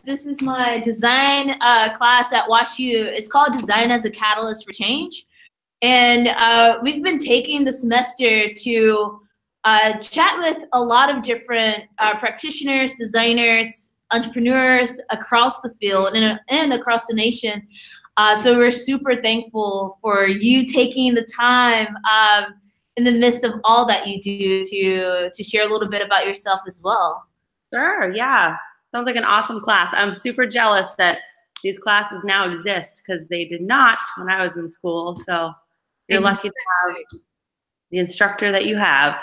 This is my design class at WashU. It's called Design as a Catalyst for Change. And we've been taking the semester to chat with a lot of different practitioners, designers, entrepreneurs across the field and across the nation. So we're super thankful for you taking the time in the midst of all that you do to share a little bit about yourself as well. Sure, yeah. Sounds like an awesome class. I'm super jealous that these classes now exist because they did not when I was in school. So you're lucky to have the instructor that you have.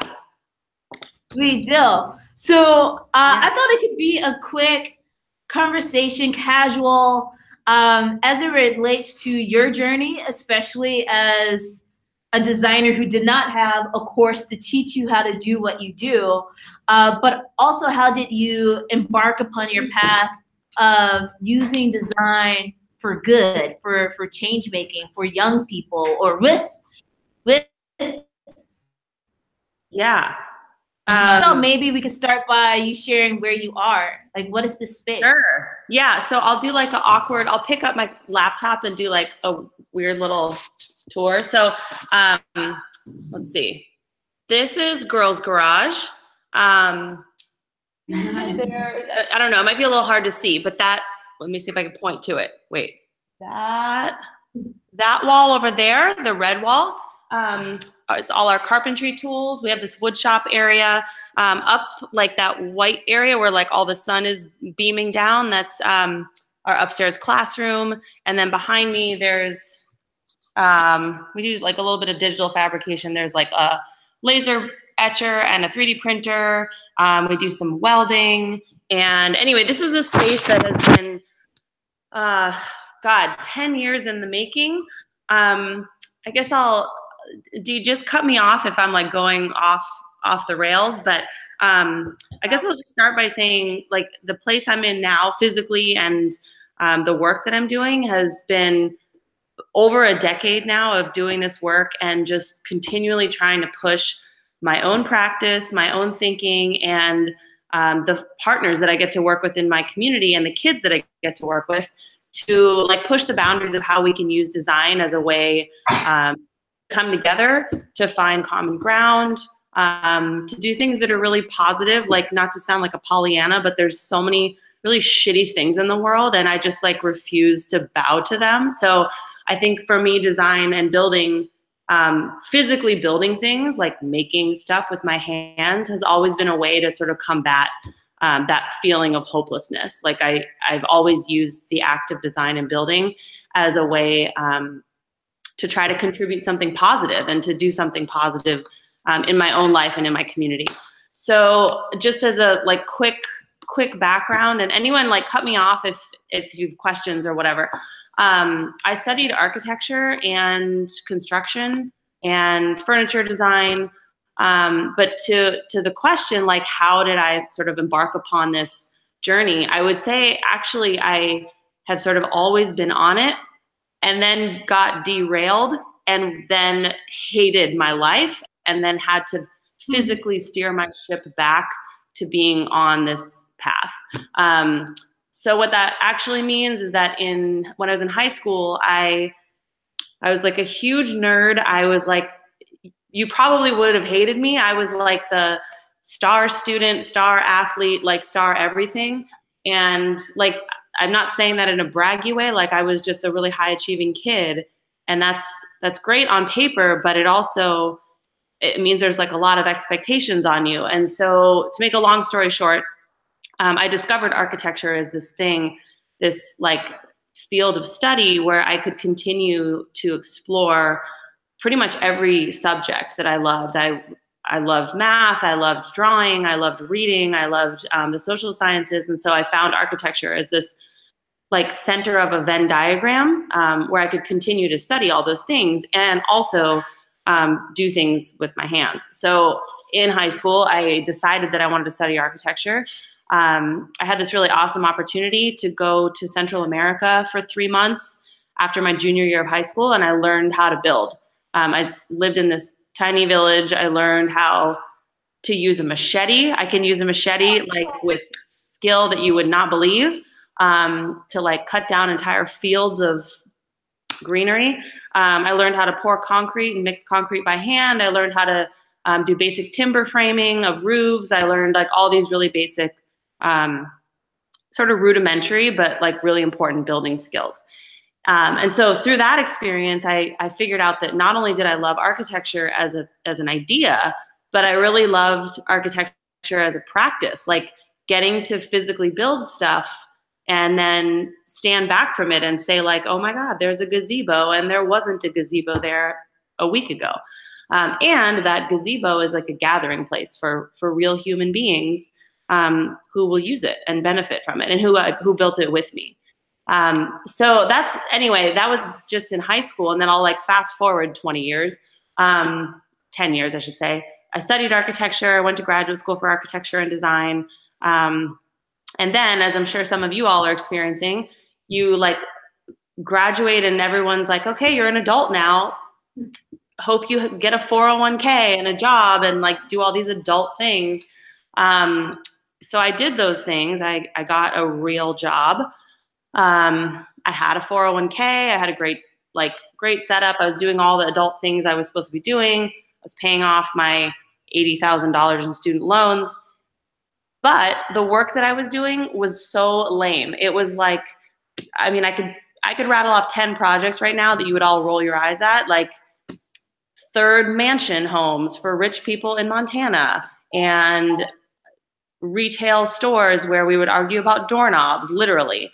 Sweet deal. So I thought it could be a quick conversation, casual, as it relates to your journey, especially as a designer who did not have a course to teach you how to do what you do, but also how did you embark upon your path of using design for good, for change making, for young people, or with yeah. I thought maybe we could start by you sharing where you are. Like, what is this space? Sure. Yeah. So I'll do like an awkward, I'll pick up my laptop and do like a weird little tour. So let's see. This is Girls Garage. I don't know. It might be a little hard to see, but that, let me see if I can point to it. Wait, that wall over there, the red wall, it's all our carpentry tools. We have this wood shop area up like that white area where like all the sun is beaming down. That's our upstairs classroom. And then behind me, there's, we do like a little bit of digital fabrication. There's like a laser etcher and a 3D printer. We do some welding. And anyway, this is a space that has been, God, 10 years in the making. I guess do you just cut me off if I'm like going off the rails? But I guess I'll just start by saying like the place I'm in now physically and the work that I'm doing has been over a decade now of doing this work and just continually trying to push my own practice, my own thinking, and the partners that I get to work with in my community and the kids that I get to work with to like push the boundaries of how we can use design as a way come together to find common ground, to do things that are really positive, like not to sound like a Pollyanna, but there's so many really shitty things in the world and I just like refuse to bow to them. So I think for me, design and building, physically building things, like making stuff with my hands has always been a way to sort of combat that feeling of hopelessness. Like I've always used the act of design and building as a way to try to contribute something positive and to do something positive in my own life and in my community. So just as a like quick background, and anyone like cut me off if you have questions or whatever. I studied architecture and construction and furniture design. But to the question, like, how did I sort of embark upon this journey? I would say, actually, I have sort of always been on it and then got derailed and then hated my life and then had to physically steer my ship back to being on this path. So what that actually means is that when I was in high school, I was like a huge nerd. I was like, you probably would have hated me. I was like the star student, star athlete, like star everything. And like, I'm not saying that in a braggy way, like I was just a really high achieving kid. And that's great on paper, but it means there's like a lot of expectations on you. And so to make a long story short, I discovered architecture as this thing, this like field of study where I could continue to explore pretty much every subject that I loved. I loved math, I loved drawing, I loved reading, I loved the social sciences. And so I found architecture as this like center of a Venn diagram where I could continue to study all those things and also do things with my hands. So in high school, I decided that I wanted to study architecture. I had this really awesome opportunity to go to Central America for 3 months after my junior year of high school, and I learned how to build. I lived in this tiny village. I learned how to use a machete. I can use a machete like with skill that you would not believe. to like cut down entire fields of greenery. I learned how to pour concrete and mix concrete by hand. I learned how to do basic timber framing of roofs. I learned like all these really basic, sort of rudimentary, but like really important building skills. And so through that experience, I figured out that not only did I love architecture as an idea, but I really loved architecture as a practice, like getting to physically build stuff and then stand back from it and say like, oh my God, there's a gazebo and there wasn't a gazebo there a week ago. And that gazebo is like a gathering place for real human beings who will use it and benefit from it and who built it with me. So anyway, that was just in high school. And then I'll like fast forward 20 years, 10 years, I should say. I studied architecture. I went to graduate school for architecture and design. And then, as I'm sure some of you all are experiencing, you like graduate and everyone's like, okay, you're an adult now. Hope you get a 401k and a job and like do all these adult things. So I did those things. I got a real job. I had a 401k. I had a great setup. I was doing all the adult things I was supposed to be doing. I was paying off my $80,000 in student loans. But the work that I was doing was so lame. It was like, I mean, I could rattle off 10 projects right now that you would all roll your eyes at, like third mansion homes for rich people in Montana and retail stores where we would argue about doorknobs, literally.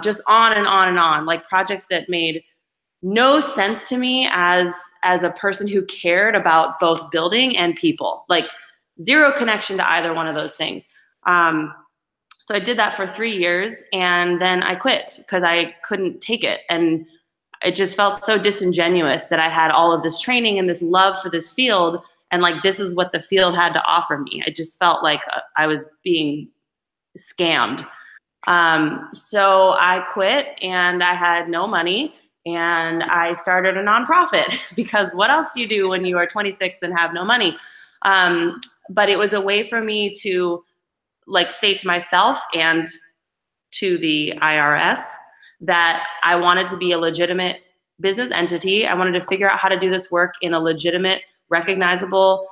Just on and on and on, like projects that made no sense to me as a person who cared about both building and people, like zero connection to either one of those things. So I did that for 3 years and then I quit because I couldn't take it. And it just felt so disingenuous that I had all of this training and this love for this field. And like, this is what the field had to offer me. I just felt like I was being scammed. So I quit and I had no money and I started a nonprofit because what else do you do when you are 26 and have no money? But it was a way for me to like say to myself and to the IRS that I wanted to be a legitimate business entity. I wanted to figure out how to do this work in a legitimate, recognizable,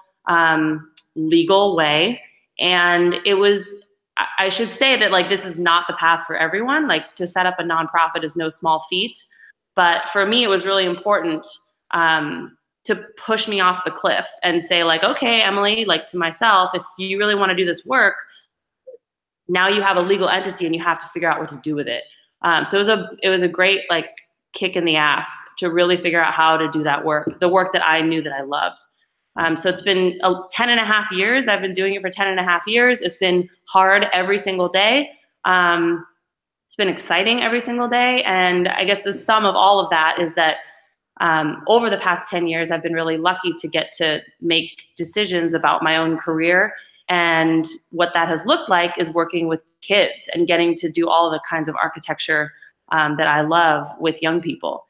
legal way. And it was, I should say that like, this is not the path for everyone. Like to set up a nonprofit is no small feat. But for me, it was really important to push me off the cliff and say like, okay, Emily, like to myself, if you really want to do this work, now you have a legal entity and you have to figure out what to do with it. So it was a great like kick in the ass to really figure out how to do that work, the work that I knew that I loved. So it's been 10 and a half years. I've been doing it for 10 and a half years. It's been hard every single day. It's been exciting every single day. And I guess the sum of all of that is that over the past 10 years, I've been really lucky to get to make decisions about my own career. And what that has looked like is working with kids and getting to do all the kinds of architecture that I love with young people.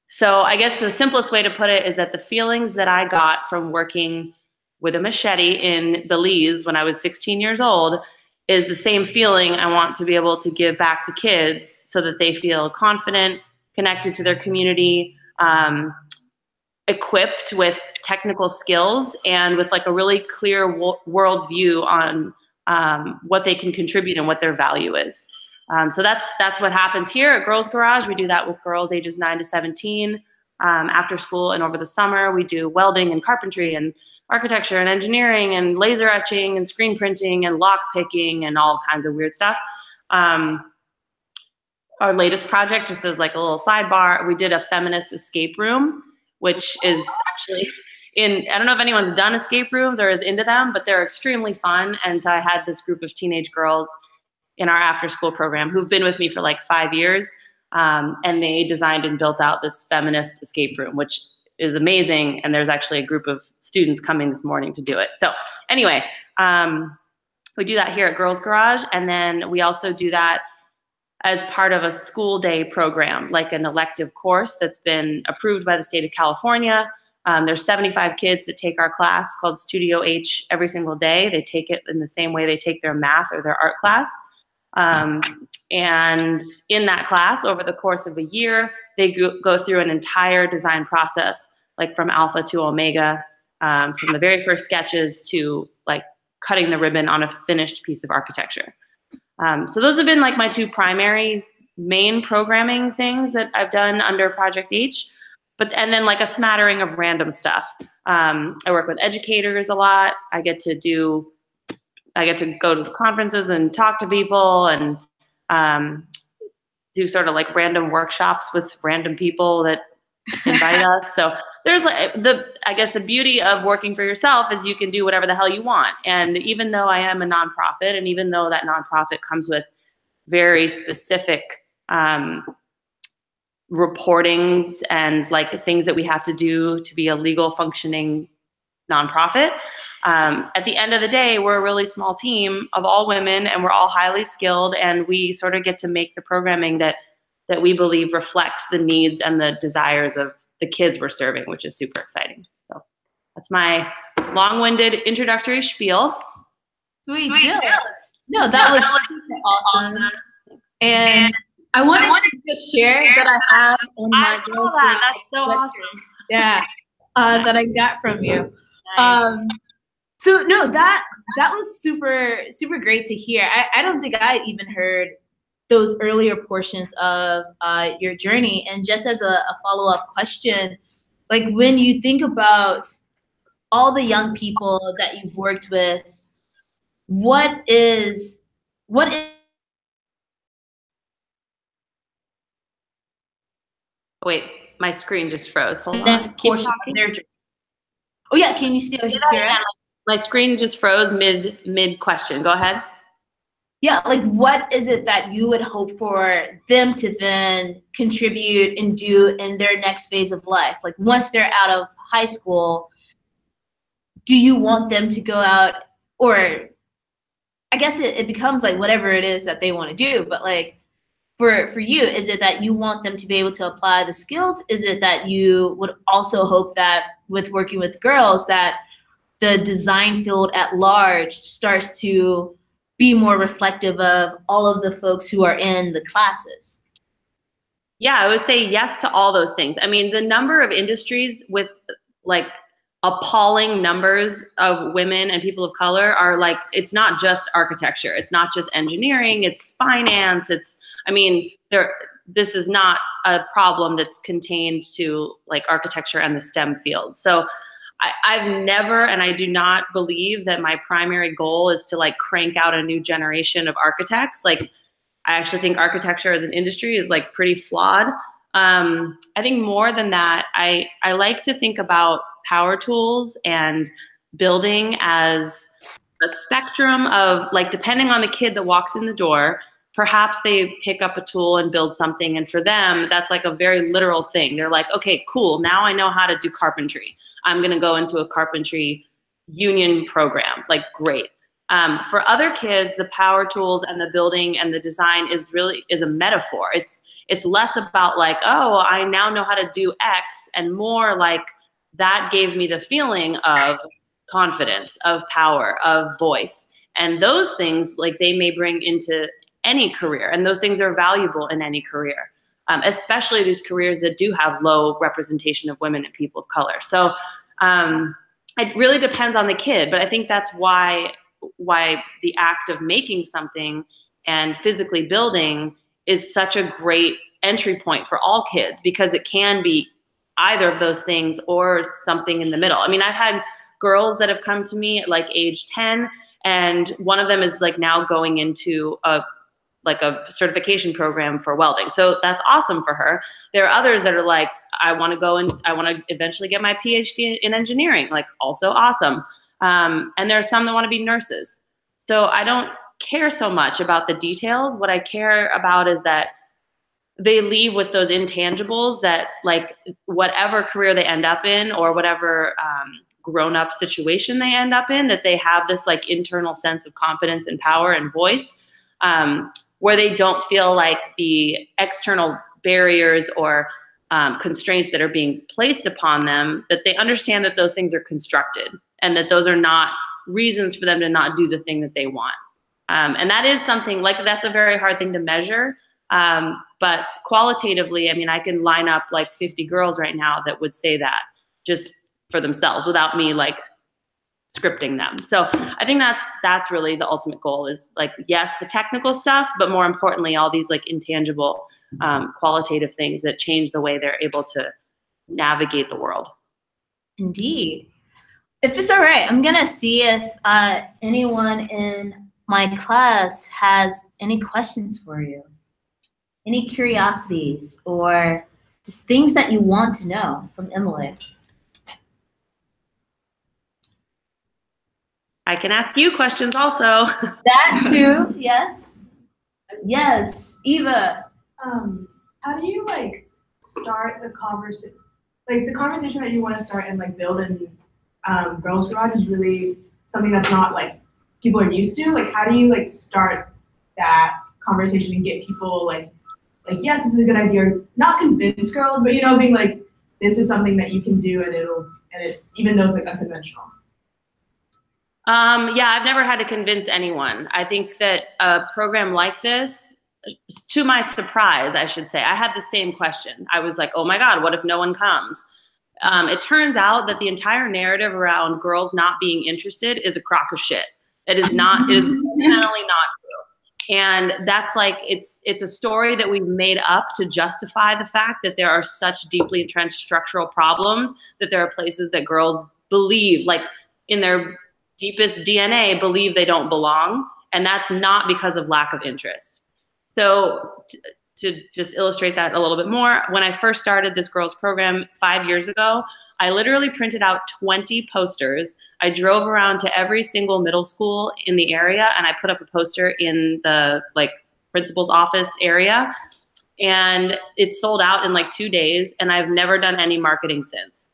So I guess the simplest way to put it is that the feelings that I got from working with a machete in Belize when I was 16 years old is the same feeling I want to be able to give back to kids so that they feel confident, connected to their community, equipped with technical skills and with like a really clear world view on what they can contribute and what their value is. So that's what happens here at Girls Garage. We do that with girls ages 9 to 17 after school and over the summer. We do welding and carpentry and architecture and engineering and laser etching and screen printing and lock picking and all kinds of weird stuff. Our latest project, just as like a little sidebar, we did a feminist escape room, which is actually I don't know if anyone's done escape rooms or is into them, but they're extremely fun. And so I had this group of teenage girls in our after school program who've been with me for like 5 years. And they designed and built out this feminist escape room, which is amazing. And there's actually a group of students coming this morning to do it. So anyway, we do that here at Girls Garage. And then we also do that as part of a school day program, like an elective course that's been approved by the state of California. There's 75 kids that take our class called Studio H every single day. They take it in the same way they take their math or their art class. And in that class, over the course of a year, they go through an entire design process, like from alpha to omega, from the very first sketches to like cutting the ribbon on a finished piece of architecture. So those have been like my two primary main programming things that I've done under Project H. And then like a smattering of random stuff. I work with educators a lot. I get to go to conferences and talk to people and do sort of like random workshops with random people that invite us. So there's like I guess the beauty of working for yourself is you can do whatever the hell you want. And even though I am a nonprofit, and even though that nonprofit comes with very specific reporting and like things that we have to do to be a legal functioning nonprofit, at the end of the day, we're a really small team of all women, and we're all highly skilled, and we sort of get to make the programming that we believe reflects the needs and the desires of the kids we're serving, which is super exciting. So that's my long-winded introductory spiel. Sweet. No, that was super awesome. And I wanted to just share that I have on my girls' That's so awesome. Yeah, that I got from you. Nice. So no, that was super great to hear. I don't think I even heard those earlier portions of your journey. And just as a follow-up question, like when you think about all the young people that you've worked with, what is Wait, my screen just froze. Hold on. next portion of their journey? Oh yeah, can you still hear it? My screen just froze mid question. Go ahead. Yeah, like what is it that you would hope for them to then contribute and do in their next phase of life? Like once they're out of high school, do you want them to go out, or I guess it becomes like whatever it is that they want to do, but like for you, is it that you want them to be able to apply the skills? Is it that you would also hope that with working with girls that the design field at large starts to be more reflective of all of the folks who are in the classes? Yeah, I would say yes to all those things. I mean, the number of industries with like appalling numbers of women and people of color are like, it's not just architecture. It's not just engineering. It's finance. This is not a problem that's contained to like architecture and the STEM field. So I've never, and I do not believe that my primary goal is to like crank out a new generation of architects. Like, I actually think architecture as an industry is like pretty flawed. I think more than that, I like to think about power tools and building as a spectrum of like, depending on the kid that walks in the door, perhaps they pick up a tool and build something. And for them, that's like a very literal thing. They're like, okay, cool. Now I know how to do carpentry. I'm going to go into a carpentry union program. Like, great. For other kids, the power tools and the building and the design is a metaphor. It's less about like, oh, I now know how to do X, and more like that gave me the feeling of confidence, of power, of voice. And those things, like, they may bring into any career, and those things are valuable in any career, especially these careers that do have low representation of women and people of color. So it really depends on the kid, but I think that's why the act of making something and physically building is such a great entry point for all kids, because it can be either of those things or something in the middle. I mean, I've had girls that have come to me at like age 10, and one of them is like now going into a certification program for welding. So that's awesome for her. There are others that are like, I want to eventually get my PhD in engineering, like, also awesome. And there are some that want to be nurses. So I don't care so much about the details. What I care about is that they leave with those intangibles that, like, whatever career they end up in or whatever grown-up situation they end up in, that they have this like internal sense of confidence and power and voice, where they don't feel like the external barriers or constraints that are being placed upon them, that they understand that those things are constructed and that those are not reasons for them to not do the thing that they want. And that is something, like, that's a very hard thing to measure. But qualitatively, I mean, I can line up like 50 girls right now that would say that just for themselves without me like scripting them. So I think that's really the ultimate goal, is like, yes, the technical stuff, but more importantly, all these like intangible, qualitative things that change the way they're able to navigate the world. Indeed. If it's all right, I'm gonna see if anyone in my class has any questions for you, any curiosities, or just things that you want to know from Emily. I can ask you questions also. That too, yes. Yes, Eva. How do you like start the conversation? Like the conversation that you want to start and like build in Girls Garage is really something that's not like people are used to. Like how do you like start that conversation and get people like yes, this is a good idea. Not convince girls, but you know, being like, this is something that you can do and it's even though it's like unconventional. Yeah, I've never had to convince anyone. I think that a program like this, to my surprise, I should say, I had the same question. I was like, oh my God, what if no one comes? It turns out that the entire narrative around girls not being interested is a crock of shit. It is not, it is fundamentally not true. And that's like, it's a story that we've made up to justify the fact that there are such deeply entrenched structural problems, that there are places that girls believe, like in their deepest DNA, believe they don't belong. And that's not because of lack of interest. So to just illustrate that a little bit more, when I first started this girls program 5 years ago, I literally printed out 20 posters. I drove around to every single middle school in the area and I put up a poster in the like principal's office area, and it sold out in like 2 days, and I've never done any marketing since.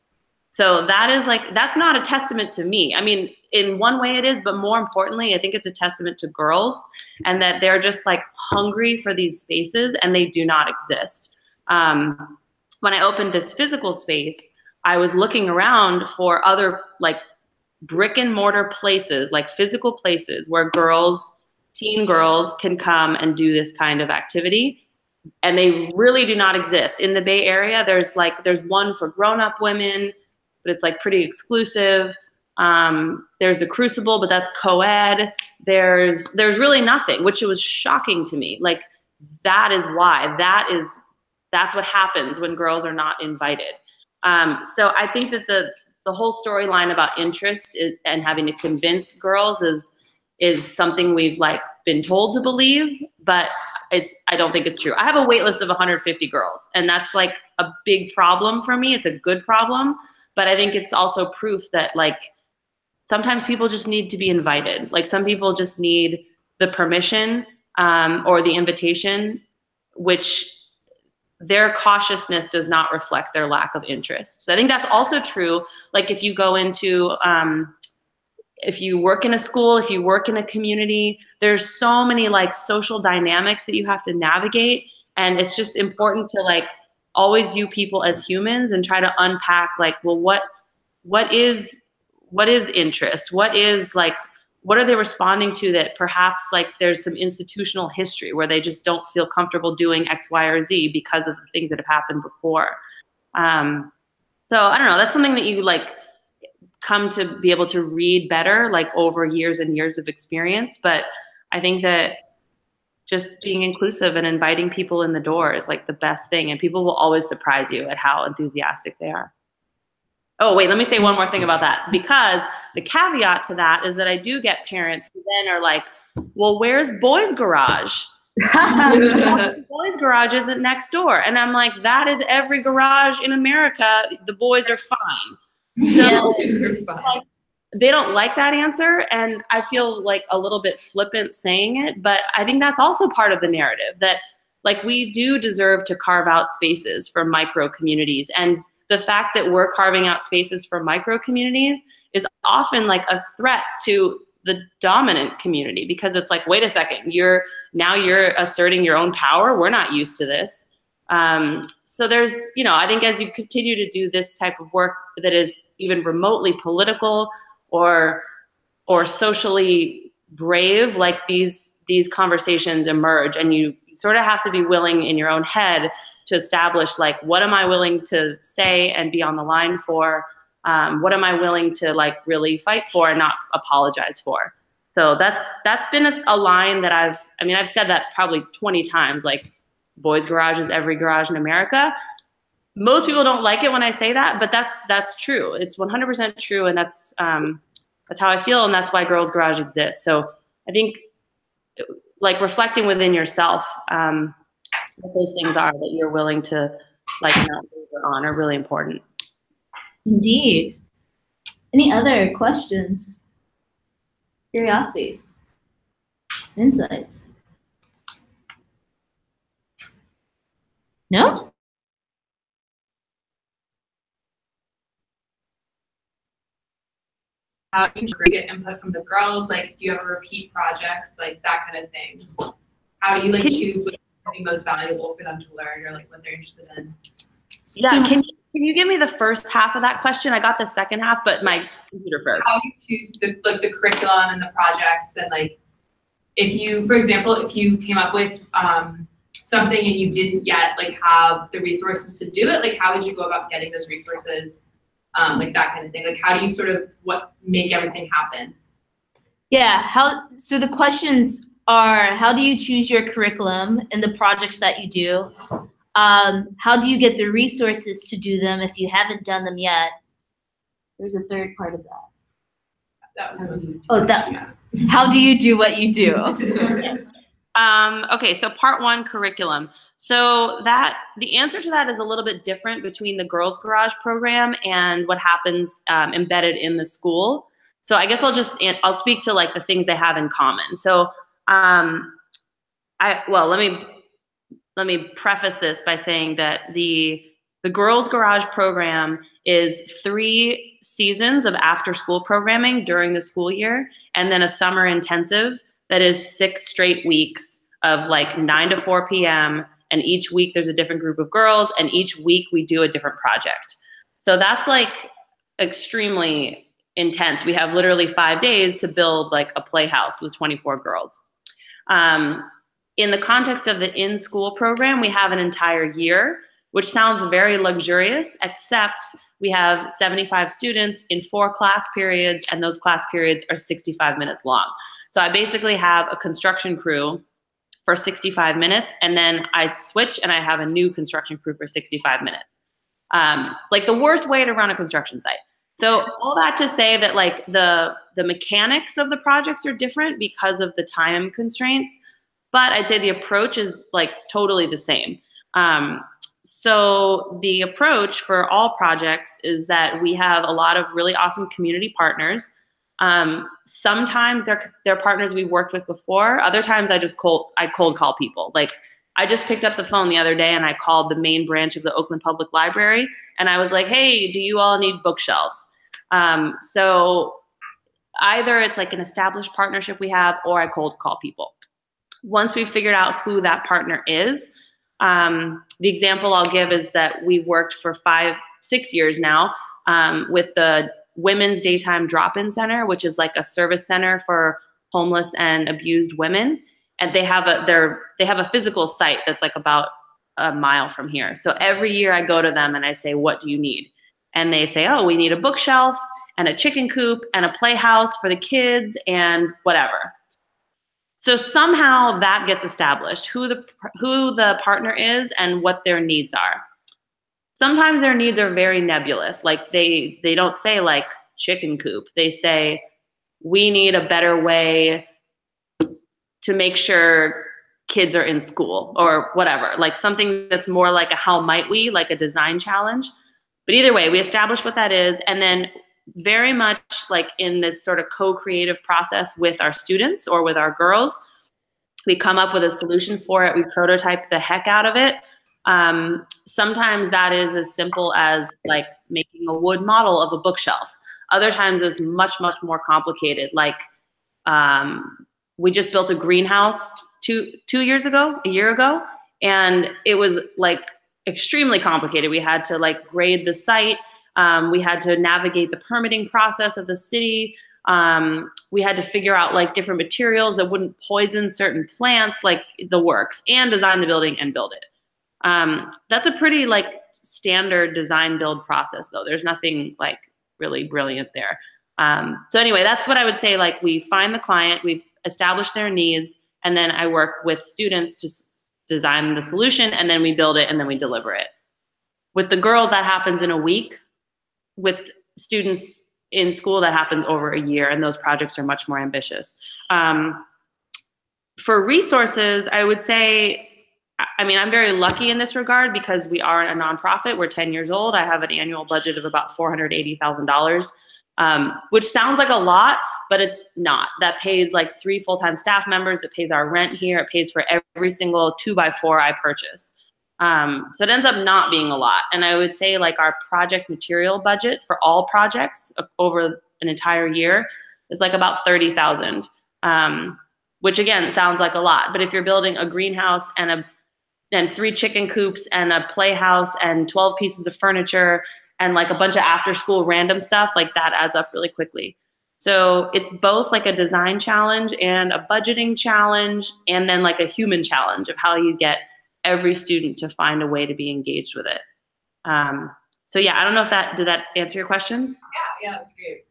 So that is like, that's not a testament to me. I mean, in one way it is, but more importantly, I think it's a testament to girls, and that they're just like hungry for these spaces and they do not exist. When I opened this physical space, I was looking around for other like brick and mortar places, like physical places where girls, teen girls can come and do this kind of activity. And they really do not exist. In the Bay Area, there's one for grown-up women, but it's like pretty exclusive. There's the Crucible, but that's co-ed. There's really nothing, which was shocking to me. Like that is why, that's what happens when girls are not invited. So I think that the whole storyline about interest and having to convince girls is something we've like been told to believe, but I don't think it's true. I have a wait list of 150 girls, and that's like a big problem for me. It's a good problem. But I think it's also proof that like sometimes people just need to be invited. Like some people just need the permission or the invitation, which their cautiousness does not reflect their lack of interest. So I think that's also true. Like if you go into, if you work in a school, if you work in a community, there's so many like social dynamics that you have to navigate. And it's just important to like always view people as humans and try to unpack like, well, what is interest? What are they responding to that perhaps like there's some institutional history where they just don't feel comfortable doing X, Y, or Z because of the things that have happened before. So I don't know, that's something that you like come to be able to read better, like over years and years of experience. But I think that just being inclusive and inviting people in the door is like the best thing. And people will always surprise you at how enthusiastic they are. Oh, wait, let me say one more thing about that, because the caveat to that is that I do get parents who then are like, well, where's Boys Garage? Boys Garage isn't next door. And I'm like, that is every garage in America. The boys are fine. So like, they don't like that answer. And I feel like a little bit flippant saying it, but I think that's also part of the narrative, that like we do deserve to carve out spaces for micro communities. And the fact that we're carving out spaces for micro communities is often like a threat to the dominant community, because it's like, wait a second, you're asserting your own power. We're not used to this. So there's, you know, I think as you continue to do this type of work that is even remotely political or socially brave, like these conversations emerge, and you sort of have to be willing in your own head to establish, like, what am I willing to say and be on the line for? What am I willing to like really fight for and not apologize for? So that's been a line that I've said that probably 20 times, like, boys' garage is every garage in America. Most people don't like it when I say that, but that's true. It's 100% true, and that's how I feel, and that's why girls' garage exists. So I think, like, reflecting within yourself, what those things are that you're willing to, like, not waver on are really important. Indeed. Any other questions, curiosities, insights? No? How do you get input from the girls? Like, do you ever repeat projects, like that kind of thing? How do you like choose what would be most valuable for them to learn, or like what they're interested in? Yeah, so, can you give me the first half of that question? I got the second half, but my computer froze. How you choose the curriculum and the projects, and like, if you, for example, if you came up with something and you didn't yet like have the resources to do it, like how would you go about getting those resources? Like that kind of thing. Like, how do you sort of make everything happen? Yeah. So the questions are: how do you choose your curriculum and the projects that you do? How do you get the resources to do them if you haven't done them yet? There's a third part of that. How do you do what you do? Okay, so part one, curriculum. So the answer to that is a little bit different between the Girls Garage program and what happens embedded in the school. So I guess I'll speak to like the things they have in common. So let me preface this by saying that the Girls Garage program is 3 seasons of after school programming during the school year, and then a summer intensive that is 6 straight weeks of like 9 to 4 p.m. And each week there's a different group of girls, and each week we do a different project. So that's like extremely intense. We have literally 5 days to build like a playhouse with 24 girls. In the context of the in-school program, we have an entire year, which sounds very luxurious, except we have 75 students in 4 class periods, and those class periods are 65 minutes long. So I basically have a construction crew for 65 minutes, and then I switch and I have a new construction crew for 65 minutes. Like the worst way to run a construction site. So all that to say that like the mechanics of the projects are different because of the time constraints, but I'd say the approach is like totally the same. So the approach for all projects is that we have a lot of really awesome community partners. Sometimes they're partners we've worked with before. Other times I cold call people. Like I just picked up the phone the other day and I called the main branch of the Oakland Public Library and I was like, hey, do you all need bookshelves? So either it's like an established partnership we have, or I cold call people. Once we've figured out who that partner is, the example I'll give is that we've worked for 5-6 years now with the Women's Daytime Drop-In Center, which is like a service center for homeless and abused women. And they have a physical site that's like about a mile from here. So every year I go to them and I say, what do you need? And they say, oh, we need a bookshelf and a chicken coop and a playhouse for the kids and whatever. So somehow that gets established, who the partner is and what their needs are. Sometimes their needs are very nebulous. Like they don't say like chicken coop. They say, we need a better way to make sure kids are in school or whatever. Like something that's more like a how might we, like a design challenge. But either way, we establish what that is. And then very much like in this sort of co-creative process with our students or with our girls, we come up with a solution for it. We prototype the heck out of it. Sometimes that is as simple as like making a wood model of a bookshelf. Other times it's much, much more complicated. Like we just built a greenhouse a year ago, and it was like extremely complicated. We had to like grade the site. We had to navigate the permitting process of the city. We had to figure out like different materials that wouldn't poison certain plants, like the works, and design the building and build it. That's a pretty like standard design build process though. There's nothing like really brilliant there. So anyway, that's what I would say. Like we find the client, we establish their needs, and then I work with students to design the solution, and then we build it, and then we deliver it. With the girls, that happens in a week. With students in school, that happens over a year, and those projects are much more ambitious. For resources, I would say, I mean, I'm very lucky in this regard because we are a nonprofit. We're 10 years old. I have an annual budget of about $480,000, which sounds like a lot, but it's not. That pays like 3 full-time staff members. It pays our rent here. It pays for every single 2x4 I purchase. So it ends up not being a lot. And I would say like our project material budget for all projects over an entire year is like about $30,000, which again, sounds like a lot. But if you're building a greenhouse and 3 chicken coops and a playhouse and 12 pieces of furniture and like a bunch of after school random stuff, like that adds up really quickly. So it's both like a design challenge and a budgeting challenge, and then like a human challenge of how you get every student to find a way to be engaged with it. So yeah, I don't know if did that answer your question? Yeah, that's great.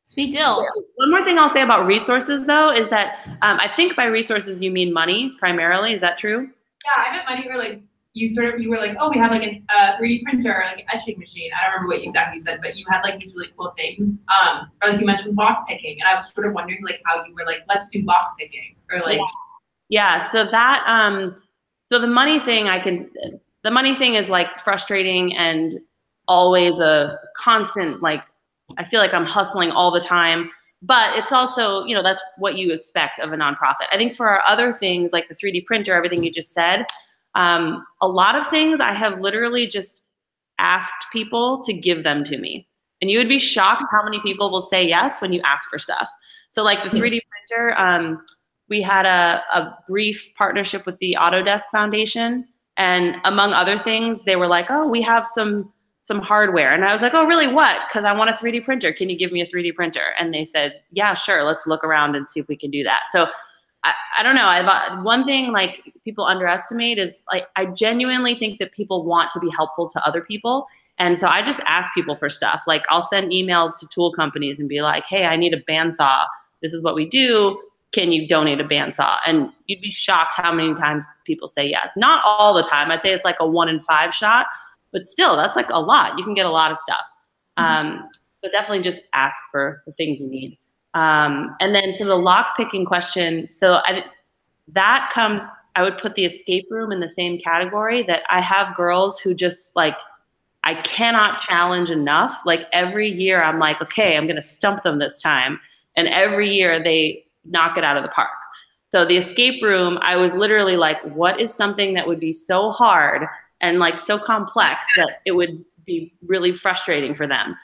Sweet deal. One more thing I'll say about resources though, is that I think by resources you mean money primarily, is that true? Yeah, I meant money, or like you were like, oh, we have like a 3D printer, like an etching machine. I don't remember what exactly you said, but you had like these really cool things. Or like you mentioned block picking, and I was sort of wondering like how you were like, let's do block picking, or like. Yeah, so that, so the money thing is like frustrating and always a constant, like, I feel like I'm hustling all the time, but it's also, you know, that's what you expect of a nonprofit. I think for our other things, like the 3D printer, everything you just said, a lot of things I have literally just asked people to give them to me. And you would be shocked how many people will say yes when you ask for stuff. So like the 3D printer, we had a brief partnership with the Autodesk Foundation, and among other things, they were like, oh, we have some hardware. And I was like, oh, really, what? Because I want a 3D printer. Can you give me a 3D printer? And they said, yeah, sure, let's look around and see if we can do that. So I don't know. One thing like people underestimate is like, I genuinely think that people want to be helpful to other people. And so I just ask people for stuff. Like I'll send emails to tool companies and be like, hey, I need a bandsaw. This is what we do. Can you donate a bandsaw? And you'd be shocked how many times people say yes. Not all the time. I'd say it's like a 1 in 5 shot, but still, that's like a lot. You can get a lot of stuff. So definitely just ask for the things you need. And then to the lock picking question, so I would put the escape room in the same category, that I have girls who just like, I cannot challenge enough. Like every year I'm like, okay, I'm going to stump them this time. And every year they knock it out of the park. So the escape room, I was literally like, what is something that would be so hard and like so complex that it would be really frustrating for them?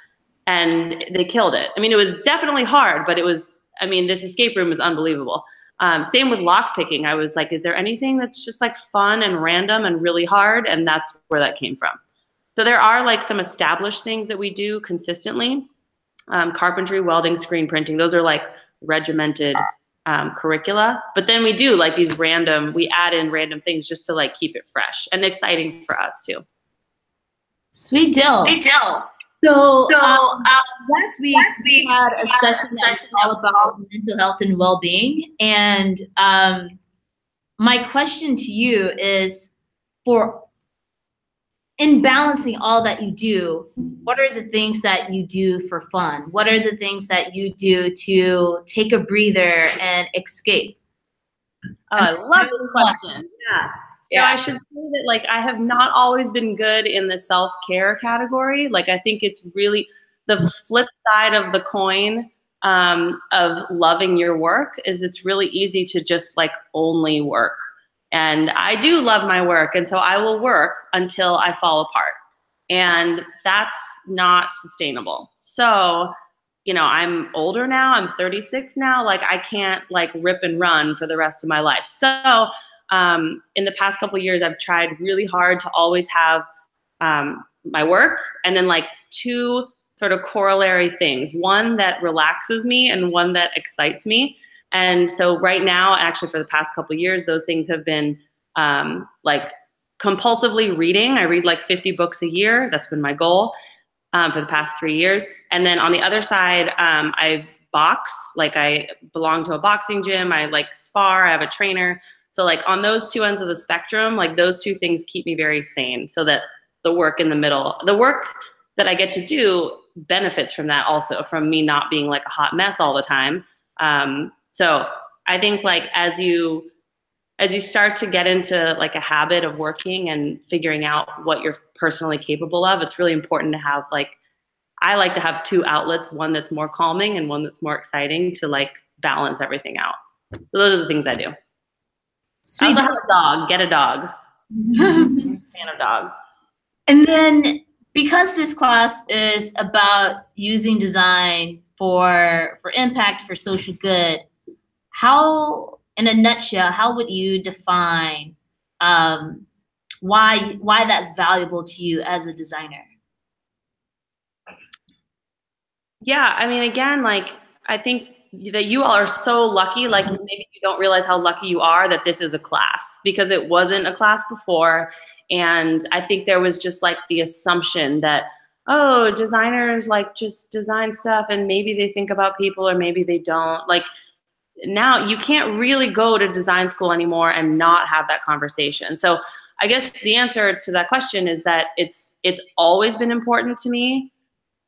And they killed it. I mean, it was definitely hard, but it was, I mean, this escape room is unbelievable. Same with lock picking. I was like, is there anything that's just like fun and random and really hard? And that's where that came from. So there are like some established things that we do consistently. Carpentry, welding, screen printing, those are like regimented curricula. But then we do like these we add in random things just to like keep it fresh and exciting for us too. Sweet deal. Sweet deal. So last week we had a session that was all about mental health and well-being. And my question to you is, in balancing all that you do, what are the things that you do for fun? What are the things that you do to take a breather and escape? Oh, I love this question. Yeah. So I should say that like I have not always been good in the self-care category. Like I think it's really the flip side of the coin of loving your work is it's really easy to just like only work. And I do love my work, and so I will work until I fall apart. And that's not sustainable. So, you know, I'm older now, I'm 36 now, like I can't like rip and run for the rest of my life. So in the past couple of years, I've tried really hard to always have my work and then like 2 sort of corollary things, one that relaxes me and one that excites me. And so right now, actually for the past couple of years, those things have been like compulsively reading. I read like 50 books a year. That's been my goal for the past 3 years. And then on the other side, I box, like I belong to a boxing gym. I like spar, I have a trainer. So like on those two ends of the spectrum, like those two things keep me very sane, so that the work in the middle, the work that I get to do benefits from that also, from me not being like a hot mess all the time. So I think like as you start to get into like a habit of working and figuring out what you're personally capable of, it's really important to have like, I like to have two outlets, one that's more calming and one that's more exciting, to like balance everything out. So those are the things I do. I also have a dog. Get a dog. Fan of dogs. And then because this class is about using design for impact, for social good, how, in a nutshell, how would you define why that's valuable to you as a designer? Yeah, I mean, again, like, I think that you all are so lucky, like maybe you don't realize how lucky you are that this is a class, because it wasn't a class before. And I think there was just like the assumption that, oh, designers like just design stuff and maybe they think about people or maybe they don't. Like now you can't really go to design school anymore and not have that conversation. So I guess the answer to that question is that it's always been important to me.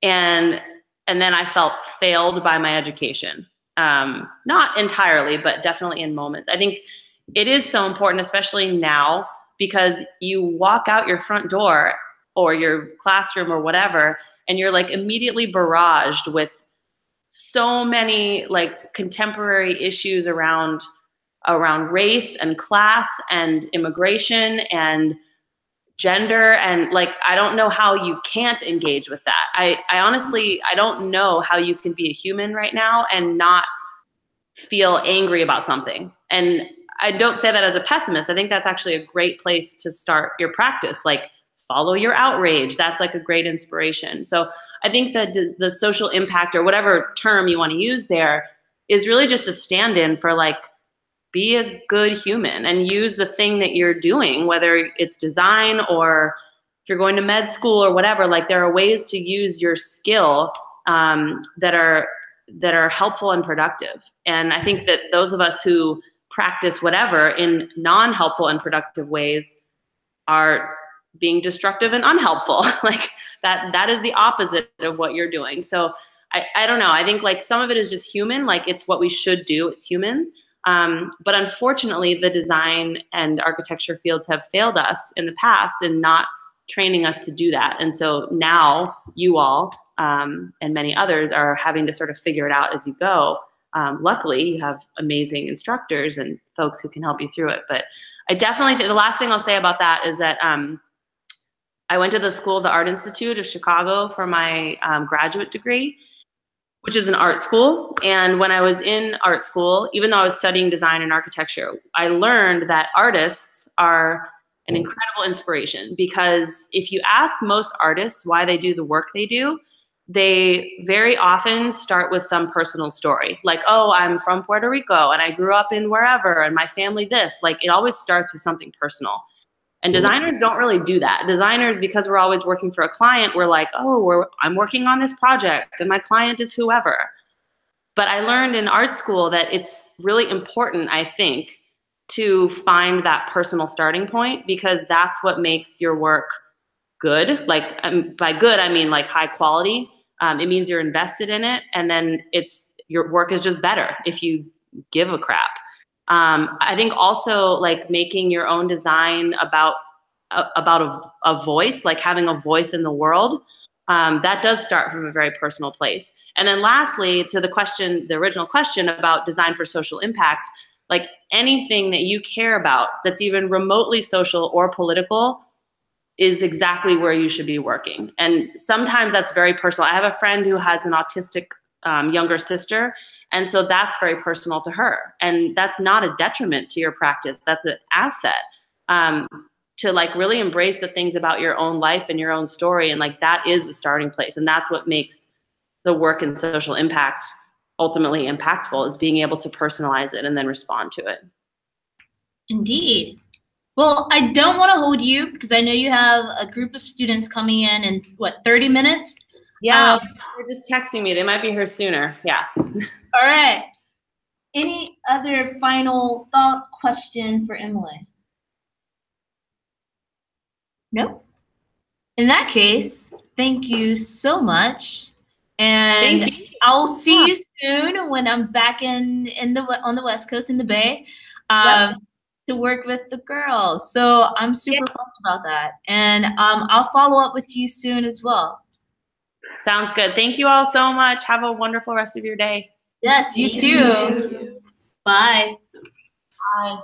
And then I felt failed by my education. Not entirely, but definitely in moments. I think it is so important, especially now, because you walk out your front door or your classroom or whatever, and you're like immediately barraged with so many like contemporary issues around race and class and immigration and gender, and like I don't know how you can't engage with that. I honestly, I don't know how you can be a human right now and not feel angry about something. And I don't say that as a pessimist. I think that's actually a great place to start your practice. Like follow your outrage. That's like a great inspiration. So I think that the social impact, or whatever term you want to use there, is really just a stand-in for like, be a good human and use the thing that you're doing, whether it's design or if you're going to med school or whatever. Like there are ways to use your skill that are helpful and productive. And I think that those of us who practice whatever in non-helpful and productive ways are being destructive and unhelpful. Like that is the opposite of what you're doing. So I don't know. I think like some of it is just human, like it's what we should do as humans. But unfortunately, the design and architecture fields have failed us in the past in not training us to do that. And so now you all and many others are having to sort of figure it out as you go. Luckily, you have amazing instructors and folks who can help you through it. But I definitely think the last thing I'll say about that is that I went to the School of the Art Institute of Chicago for my graduate degree, which is an art school. And when I was in art school, even though I was studying design and architecture, I learned that artists are an incredible inspiration, because if you ask most artists why they do the work they do, they very often start with some personal story. Like, oh, I'm from Puerto Rico and I grew up in wherever and my family this. Like it always starts with something personal. And designers don't really do that. Designers, because we're always working for a client, we're like, oh, I'm working on this project and my client is whoever. But I learned in art school that it's really important, I think, to find that personal starting point, because that's what makes your work good. Like by good, I mean like high quality. It means you're invested in it. And then your work is just better if you give a crap. I think also like making your own design about a voice, like having a voice in the world, that does start from a very personal place. And then lastly, to the original question about design for social impact, like anything that you care about that's even remotely social or political is exactly where you should be working. And sometimes that's very personal. I have a friend who has an autistic younger sister, and so that's very personal to her. And that's not a detriment to your practice. That's an asset. to like really embrace the things about your own life and your own story. And like, that is the starting place. And that's what makes the work and social impact ultimately impactful, is being able to personalize it and then respond to it. Indeed. Well, I don't want to hold you because I know you have a group of students coming in what, 30 minutes? Yeah, they're just texting me. They might be here sooner. Yeah. All right. Any other final thought, question for Emily? Nope. In that case, thank you so much. And Thank you. I'll see you soon when I'm back on the West Coast in the Bay to work with the girls. So I'm super pumped about that. And I'll follow up with you soon as well. Sounds good. Thank you all so much. Have a wonderful rest of your day. Yes, you too. Bye. Bye.